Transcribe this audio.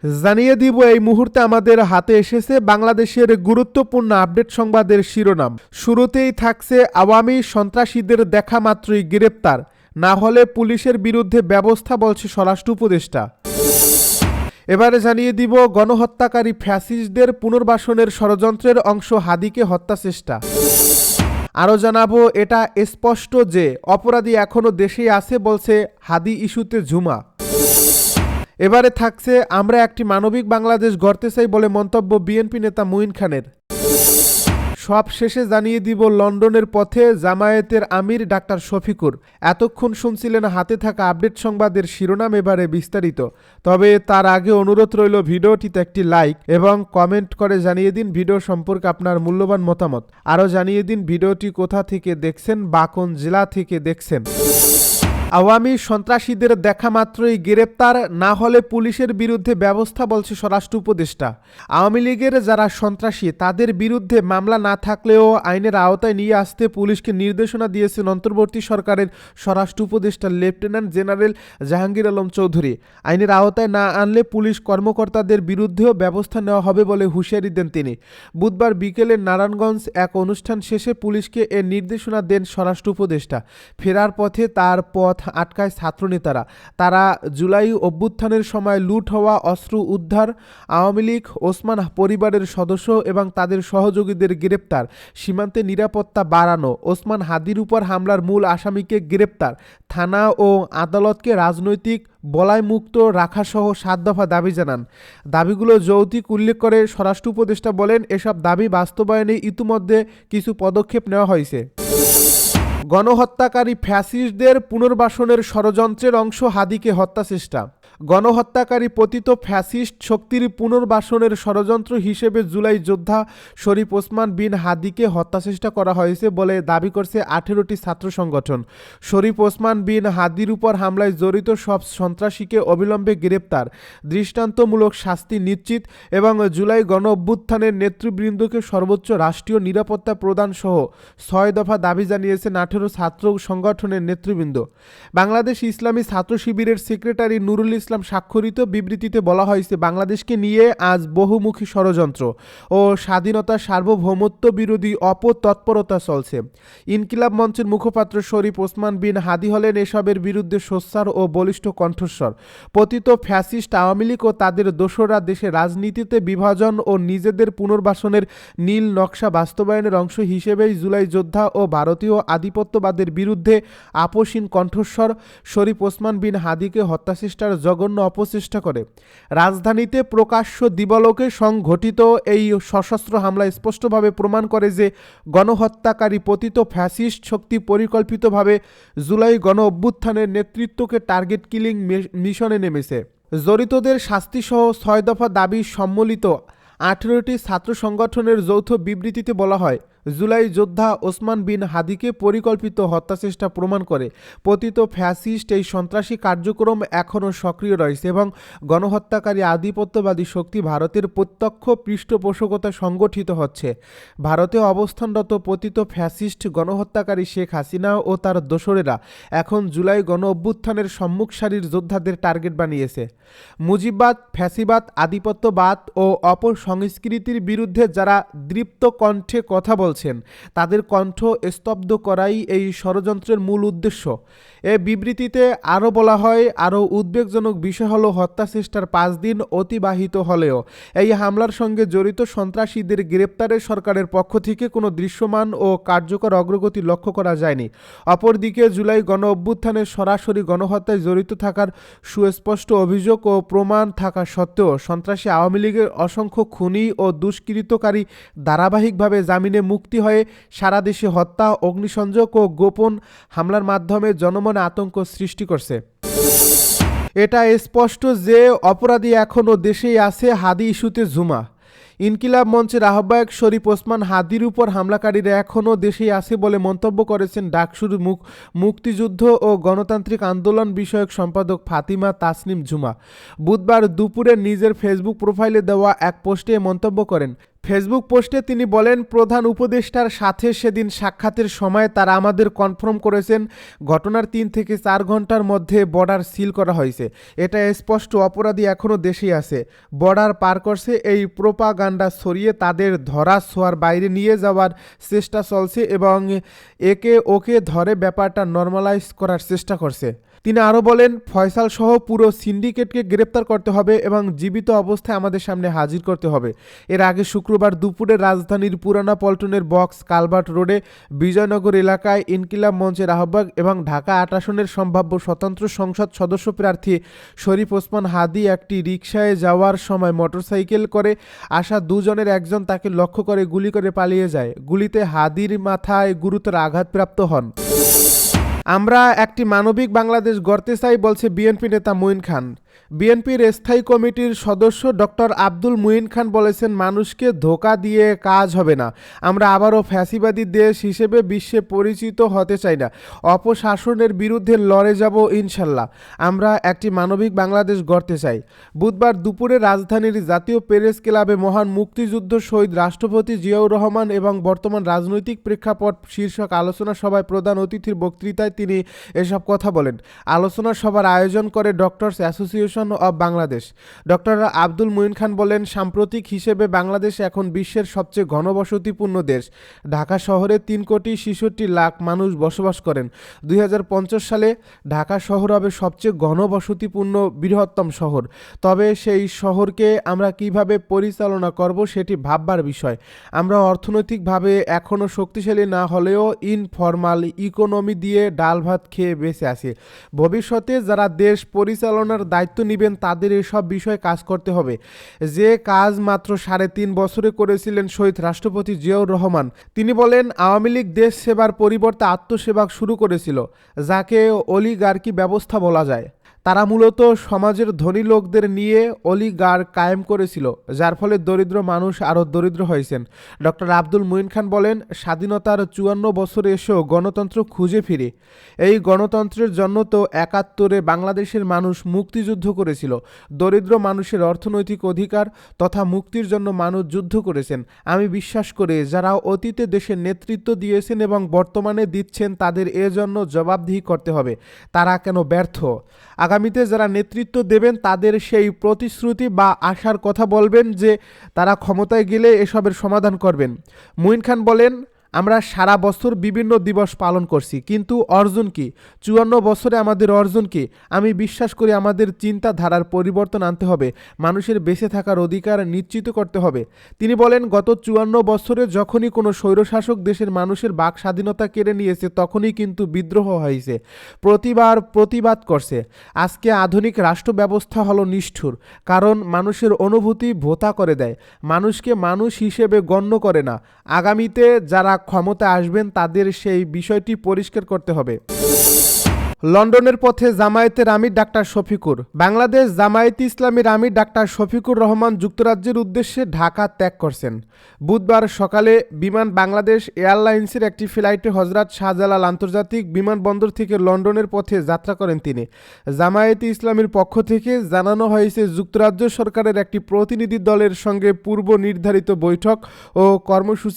জানিয়ে দিব এই মুহূর্তে আমাদের হাতে এসেছে বাংলাদেশের গুরুত্বপূর্ণ আপডেট সংবাদের শিরোনাম। শুরুতেই থাকছে আওয়ামী সন্ত্রাসীদের দেখা মাত্রই গ্রেপ্তার, না হলে পুলিশের বিরুদ্ধে ব্যবস্থা বলছে স্বরাষ্ট্র উপদেষ্টা। এবারে জানিয়ে দিব গণহত্যাকারী ফ্যাসিস্টদের পুনর্বাসনের ষড়যন্ত্রের অংশ হাদিকে হত্যা চেষ্টা। আরও জানাবো এটা স্পষ্ট যে অপরাধী এখনো দেশেই আছে বলছে হাদি ইস্যুতে ঝুমা। এবারে থাকছে আমরা একটি মানবিক বাংলাদেশ গড়তে চাই বলে মন্তব্য বিএনপি নেতা মুঈন খানের। সব শেষে জানিয়ে দিব লন্ডনের পথে জামায়াতের আমির ডাক্তার শফিকুর। এতক্ষণ শুনছিলেন হাতে থাকা আপডেট সংবাদের শিরোনাম, এবারে বিস্তারিত। তবে তার আগে অনুরোধ রইল ভিডিওটিতে একটি লাইক এবং কমেন্ট করে জানিয়ে দিন ভিডিও সম্পর্কে আপনার মূল্যবান মতামত। আরও জানিয়ে দিন ভিডিওটি কোথা থেকে দেখছেন বা কোন জেলা থেকে দেখছেন। আওয়ামী সন্ত্রাসীদের দেখা মাত্রই গ্রেপ্তার, না হলে পুলিশের বিরুদ্ধে ব্যবস্থা বলছে স্বরাষ্ট্র উপদেষ্টা। আওয়ামী লীগের যারা সন্ত্রাসী তাদের বিরুদ্ধে মামলা না থাকলেও আইনের আওতায় নিয়ে আসতে পুলিশকে নির্দেশনা দিয়েছেন অন্তর্বর্তী সরকারের স্বরাষ্ট্র উপদেষ্টা লেফটেন্যান্ট জেনারেল জাহাঙ্গীর আলম চৌধুরী। আইনের আওতায় না আনলে পুলিশ কর্মকর্তাদের বিরুদ্ধেও ব্যবস্থা নেওয়া হবে বলে হুঁশিয়ারি দেন তিনি। বুধবার বিকেলে নারায়ণগঞ্জ এক অনুষ্ঠান শেষে পুলিশকে এ নির্দেশনা দেন স্বরাষ্ট্র উপদেষ্টা। ফেরার পথে তার পথ আটকায় ছাত্রনেতারা। তারা জুলাই অভ্যুত্থানের সময় লুট হওয়া অস্ত্র উদ্ধার, আওয়ামী লীগ ওসমান পরিবারের সদস্য এবং তাদের সহযোগীদের গ্রেপ্তার, সীমান্তে নিরাপত্তা বাড়ানো, ওসমান হাদির উপর হামলার মূল আসামিকে গ্রেপ্তার, থানা ও আদালতকে রাজনৈতিক বলয়মুক্ত রাখাসহ 7 দফা দাবি জানান। দাবিগুলো যৌক্তিক উল্লেখ করে স্বরাষ্ট্র উপদেষ্টা বলেন, এসব দাবি বাস্তবায়নে ইতিমধ্যে কিছু পদক্ষেপ নেওয়া হয়েছে। গণহত্যাকারী ফ্যাসিস্টদের পুনর্বাসনের ষড়যন্ত্রের অংশ হাদিকে হত্যা চেষ্টা। গণহত্যাকারী পতিত ফ্যাসিস্ট শক্তির পুনর্বাসনের ষড়যন্ত্র হিসেবে জুলাই যোদ্ধা শরীফ ওসমান বিন হাদিকে হত্যাচেষ্টা করা হয়েছে বলে দাবি করছে 18টি ছাত্র সংগঠন। শরীফ ওসমান বিন হাদির উপর হামলায় জড়িত সব সন্ত্রাসীকে অবিলম্বে গ্রেপ্তার, দৃষ্টান্তমূলক শাস্তি নিশ্চিত এবং জুলাই গণ অভ্যুত্থানের নেতৃবৃন্দকে সর্বোচ্চ রাষ্ট্রীয় নিরাপত্তা প্রদান সহ 6 দফা দাবি জানিয়েছেন 18 ছাত্র সংগঠনের নেতৃবৃন্দ। বাংলাদেশ ইসলামী ছাত্র শিবিরের সেক্রেটারি নুরুল ইসলাম স্বাক্ষরিত বিবৃতিতে বলা হয়েছে, বাংলাদেশকে নিয়ে আজ বহুমুখী ষড়যন্ত্র ও স্বাধীনতা সার্বভৌমত্ব বিরোধী অপতৎপরতা চলছে। ইনকিলাব মঞ্চের মুখপাত্র শরীফ ওসমান বিন হাদি হলেন এসবের বিরুদ্ধে সোচ্চার ও বলিষ্ঠ কণ্ঠস্বর। পতিত ফ্যাসিস্ট আওয়ামী লীগ ও তাদের দোসররা দেশের রাজনীতিতে বিভাজন ও নিজেদের পুনর্বাসনের নীল নকশা বাস্তবায়নের অংশ হিসেবেই জুলাই যোদ্ধা ও ভারতীয় আধিপত্যবাদের বিরুদ্ধে আপোষহীন কণ্ঠস্বর শরীফ ওসমান বিন হাদিকে হত্যাচেষ্টার জঘন্য অপচেষ্টা করে। রাজধানীতে প্রকাশ্য দিবালোকে সংঘটিত এই সশস্ত্র হামলা স্পষ্টভাবে প্রমাণ করে যে গণহত্যাকারী পতিত ফ্যাসিস্ট শক্তি পরিকল্পিতভাবে জুলাই গণ অভ্যুত্থানের নেতৃত্বকে টার্গেট কিলিং মিশনে নেমেছে। জড়িতদের শাস্তিসহ 6 দফা দাবি সম্মিলিত 18টি ছাত্র সংগঠনের যৌথ বিবৃতিতে বলা হয়, জুলাই যোদ্ধা ওসমান বিন হাদিকে পরিকল্পিত হত্যাচেষ্টা প্রমাণ করে পতিত ফ্যাসিস্ট এই সন্ত্রাসী কার্যক্রম এখনও সক্রিয় রয়েছে এবং গণহত্যাকারী আধিপত্যবাদী শক্তি ভারতের প্রত্যক্ষ পৃষ্ঠপোষকতায় সংগঠিত হচ্ছে। ভারতে অবস্থানরত পতিত ফ্যাসিস্ট গণহত্যাকারী শেখ হাসিনা ও তার দোসরেরা এখন জুলাই গণ অভ্যুত্থানের সম্মুখ সারির যোদ্ধাদের টার্গেট বানিয়েছে। মুজিববাদ, ফ্যাসিবাদ, আধিপত্যবাদ ও অপসংস্কৃতির বিরুদ্ধে যারা দৃপ্ত কণ্ঠে কথা বলছেন তাদের কণ্ঠ স্তব্ধ করাই এই ষড়যন্ত্রের মূল উদ্দেশ্য। এ বিবৃতিতে আরও বলা হয়, আরও উদ্বেগজনক বিষয় হলো হত্যাচেষ্টার 5 দিন অতিবাহিত হলেও এই হামলার সঙ্গে জড়িত সন্ত্রাসীদের গ্রেপ্তারে সরকারের পক্ষ থেকে কোনো দৃশ্যমান ও কার্যকর অগ্রগতি লক্ষ্য করা যায়নি। অপরদিকে জুলাই গণ অভ্যুত্থানের সরাসরি গণহত্যায় জড়িত থাকার সুস্পষ্ট অভিযোগ ও প্রমাণ থাকা সত্ত্বেও সন্ত্রাসী আওয়ামী লীগের অসংখ্য খুনি ও দুষ্কৃতকারী ধারাবাহিকভাবে জামিনে মুক্তি হয়ে সারা দেশে হত্যা, অগ্নিসংযোগ ও গোপন হামলার মাধ্যমে জনমনে আতঙ্ক সৃষ্টি করছে। এটা স্পষ্ট যে অপরাধী এখনও দেশেই আছে, হাদি ইস্যুতে ঝুমা। ইনকিলাব মঞ্চের আহ্বায়ক শরীফ ওসমান হাদির উপর হামলাকারীরা এখনও দেশেই আছে বলে মন্তব্য করেছেন ডাকসুর মুক্তিযুদ্ধ ও গণতান্ত্রিক আন্দোলন বিষয়ক সম্পাদক ফাতিমা তাসনিম ঝুমা। বুধবার দুপুরে নিজের ফেসবুক প্রোফাইলে দেওয়া এক পোস্টে মন্তব্য করেন, ফেসবুক পোস্টে তিনি বলেন, প্রধান উপদেষ্টার সাথে সেদিন সাক্ষাতের সময় তারা আমাদের কনফার্ম করেছেন ঘটনার 3 থেকে 4 ঘন্টার মধ্যে বর্ডার সিল করা হয়েছে। এটা স্পষ্ট, অপরাধী এখনও দেশেই আছে, বর্ডার পার করছে। এই প্রোপাগান্ডা ছড়িয়ে তাদের ধরা ছোঁয়ার বাইরে নিয়ে যাওয়ার চেষ্টা চলছে এবং একে ওকে ধরে ব্যাপারটা নর্মালাইজ করার চেষ্টা করছে। তিনি আরও বলেন, ফয়সাল সহ পুরো সিন্ডিকেটকে গ্রেপ্তার করতে হবে এবং জীবিত অবস্থায় আমাদের সামনে হাজির করতে হবে। এর আগে শুক্রবার দুপুরে রাজধানীর পুরানা পল্টনের বক্স কালভার্ট রোডে বিজয়নগর এলাকায় ইনকিলাব মঞ্চের আহ্বায়ক এবং ঢাকা ৮ আসনের সম্ভাব্য স্বতন্ত্র সংসদ সদস্য প্রার্থী শরীফ ওসমান হাদী একটি রিকশায় যাওয়ার সময় মোটরসাইকেল করে আসা দুজনের একজন তাকে লক্ষ্য করে গুলি করে পালিয়ে যায়। গুলিতে হাদীর মাথায় গুরুতর আঘাতপ্রাপ্ত হন। আমরা একটি মানবিক বাংলাদেশ গড়তে চাই, বলছে বিএনপি নেতা মুঈন খান। বিএনপির স্থায়ী কমিটির সদস্য ডক্টর আব্দুল মুঈন খান বলেছেন, মানুষকে ধোঁকা দিয়ে কাজ হবে না। আমরা আবারও ফ্যাসিবাদী দেশ হিসেবে বিশ্বে পরিচিত হতে চাই না। অপশাসনের বিরুদ্ধে লড়ে যাব ইনশাল্লাহ। আমরা একটি মানবিক বাংলাদেশ গড়তে চাই। বুধবার দুপুরে রাজধানীর জাতীয় প্রেস ক্লাবে মহান মুক্তিযুদ্ধ শহীদ রাষ্ট্রপতি জিয়াউর রহমান এবং বর্তমান রাজনৈতিক প্রেক্ষাপট শীর্ষক আলোচনা সভায় প্রধান অতিথির বক্তৃতায় তিনি এসব কথা বলেন। আলোচনা সভার আয়োজন করে doctors association of Bangladesh. Doctor Abdul Muin Khan বলেন, সাম্প্রতিক হিসেবে বাংলাদেশ এখন বিশ্বের সবচেয়ে ঘনবসতিপূর্ণ দেশ। ঢাকা শহরে 3,66,00,000 মানুষ বসবাস করেন। 2050 সালে ঢাকা শহর হবে সবচেয়ে ঘনবসতিপূর্ণ বৃহত্তম শহর। তবে সেই শহরকে আমরা কিভাবে পরিচালনা করব সেটি ভাববার বিষয়। আমরা অর্থনৈতিকভাবে এখনও শক্তিশালী না হলেও ইনফরমাল ইকোনমি দিয়ে ডাল ভাত খেয়ে বেঁচে আছি। ভবিষ্যতে যারা দেশ পরিচালনার দায়িত্ব নেবেন তাদের এসব বিষয়ে কাজ করতে হবে, যে কাজ মাত্র 3.5 বছরে করেছিলেন শহীদ রাষ্ট্রপতি জিয়াউর রহমান। তিনি বলেন, আওয়ামী লীগ দেশ সেবার পরিবর্তে আত্মসেবা শুরু করেছিল, যাকে অলিগার্কি ব্যবস্থা বলা যায়। তারা মূলত সমাজের ধনী লোকদের নিয়ে অলিগার কায়েম করেছিল, যার ফলে দরিদ্র মানুষ আরও দরিদ্র হয়েছেন। ডক্টর আব্দুল মুঈন খান বলেন, স্বাধীনতার 54 বছরে এসেও গণতন্ত্র খুঁজে ফিরে। এই গণতন্ত্রের জন্য তো 71-এ বাংলাদেশের মানুষ মুক্তিযুদ্ধ করেছিল। দরিদ্র মানুষের অর্থনৈতিক অধিকার তথা মুক্তির জন্য মানুষ যুদ্ধ করেছেন। আমি বিশ্বাস করি, যারা অতীতে দেশের নেতৃত্ব দিয়েছেন এবং বর্তমানে দিচ্ছেন তাদের এজন্য জবাবদিহি করতে হবে। তারা কেন ব্যর্থ? আগামীতে যারা নেতৃত্ব দেবেন তাদের সেই প্রতিশ্রুতি বা আশার কথা বলবেন যে তারা ক্ষমতায় গেলে এসবের সমাধান করবেন। মুঈন খান বলেন, আমরা সারা বছর বিভিন্ন দিবস পালন করছি, কিন্তু অর্জন কি? 54 বছরে আমাদের অর্জন কি? আমি বিশ্বাস করি আমাদের চিন্তাধারার পরিবর্তন আনতে হবে, মানুষের বেঁচে থাকার অধিকার নিশ্চিত করতে হবে। তিনি বলেন, গত 54 বছরে যখনই কোনো স্বৈরশাসক দেশের মানুষের বাক স্বাধীনতা কেড়ে নিয়েছে তখনই কিন্তু বিদ্রোহ হয়েছে, প্রতিবাদ করছে। আজকে আধুনিক রাষ্ট্র ব্যবস্থা হলো নিষ্ঠুর, কারণ মানুষের অনুভূতি ভোতা করে দেয়, মানুষকে মানুষ হিসেবে গণ্য করে না। আগামীতে যারা ক্ষমতা আসবেন তাদের সেই বিষয়টি পরিষ্কার করতে হবে। লন্ডনের পথে জামায়াতের আমির ডাক্তার শফিকুর। বাংলাদেশ জামায়াতে ইসলামীর আমির ডাক্তার শফিকুর রহমান যুক্তরাজ্যের উদ্দেশ্যে ঢাকা ত্যাগ করছেন। বুধবার সকালে বিমান বাংলাদেশ এয়ারলাইন্সের একটি ফ্লাইটে হজরত শাহজালাল আন্তর্জাতিক বিমানবন্দর থেকে লন্ডনের পথে যাত্রা করেন তিনি। জামায়াতে ইসলামীর পক্ষ থেকে জানানো হয়েছে, যুক্তরাজ্য সরকারের একটি প্রতিনিধি দলের সঙ্গে পূর্ব নির্ধারিত বৈঠক ও কর্মসূচি